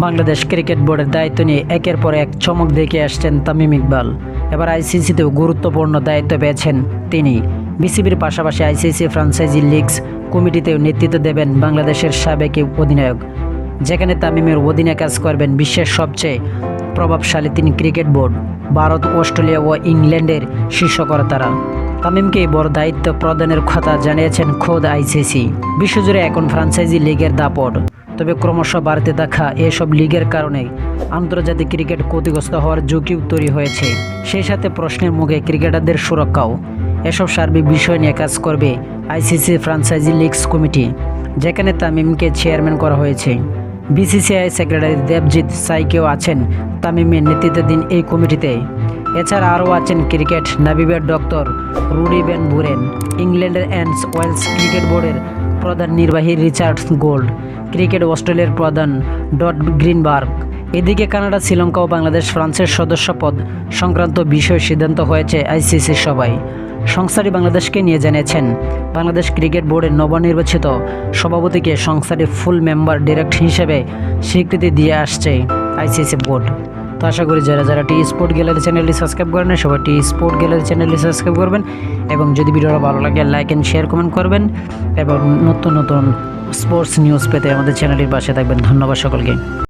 Bangladesh cricket বোর্ডের দায়িত্ব নিয়ে একের পর এক চমক দেখিয়ে আসছেন তামিম ইকবাল। এবার আইসিসিতেও গুরুত্বপূর্ণ দায়িত্ব পেয়েছেন তিনি। বিসিবির পাশাপাশি আইসিসি ফ্র্যাঞ্চাইজি লিগস কমিটিতেও নেতৃত্ব দেবেন বাংলাদেশের সাবেক অধিনায়ক, যেখানে তামিমের অধীনে কাজ করবেন বিশ্বের সবচেয়ে প্রভাবশালী তিন ক্রিকেট বোর্ড, ভারত, অস্ট্রেলিয়া ও ইংল্যান্ডের শীর্ষকর্তারা। তামিমকে বড় দায়িত্ব প্রদানের কথা জানিয়েছেন খোদ আইসিসি। বিশ্বজুড়ে এখন ফ্র্যাঞ্চাইজি লিগের দাপট, তবে ক্রমশ বাড়তে থাকা এসব লিগের কারণে আন্তর্জাতিক ক্রিকেট ক্ষতিগ্রস্ত হওয়ার ঝুঁকিও তৈরি হয়েছে। সেই সাথে প্রশ্নের মুখে ক্রিকেটারদের সুরক্ষাও। এসব সার্বিক বিষয় নিয়ে কাজ করবে আইসিসি ফ্র্যাঞ্চাইজি লিগস কমিটি, যেখানে তামিমকে চেয়ারম্যান করা হয়েছে। বিসিসিআই সেক্রেটারি দেবজিৎ সাইকেও আছেন তামিমের নেতৃত্বাধীন এই কমিটিতে। এছাড়া আরও আছেন ক্রিকেট নাবিবের ডক্টর রুডি ভ্যান বুরেন, ইংল্যান্ডের অ্যান্ড ওয়েলস ক্রিকেট বোর্ডের প্রধান নির্বাহী রিচার্ড গোল্ড, ক্রিকেট অস্ট্রেলিয়ার প্রধান ডট গ্রিনবার্গ। এদিকে কানাডা, শ্রীলঙ্কা ও বাংলাদেশ ফ্রান্সের সদস্যপদ সংক্রান্ত বিষয় সিদ্ধান্ত হয়েছে আইসিসির সভায়। সংস্থাটি বাংলাদেশকে নিয়ে জানিয়েছেন, বাংলাদেশ ক্রিকেট বোর্ডের নবনির্বাচিত সভাপতিকে সংস্থাটির ফুল মেম্বার ডিরেক্ট হিসেবে স্বীকৃতি দিয়ে আসছে আইসিসি বোর্ড। তো আশা করি যারা টি স্পোর্ট গ্যালারি চ্যানেলটি সাবস্ক্রাইব করেন সবাই টি স্পোর্ট গ্যালারি চ্যানেলটি সাবস্ক্রাইব করবেন, এবং যদি ভিডিওটা ভালো লাগে লাইক অ্যান্ড শেয়ার কমেন্ট করবেন, এবং নতুন নতুন স্পোর্টস নিউজ পেতে আমাদের চ্যানেলটির পাশে থাকবেন। ধন্যবাদ সকলকে।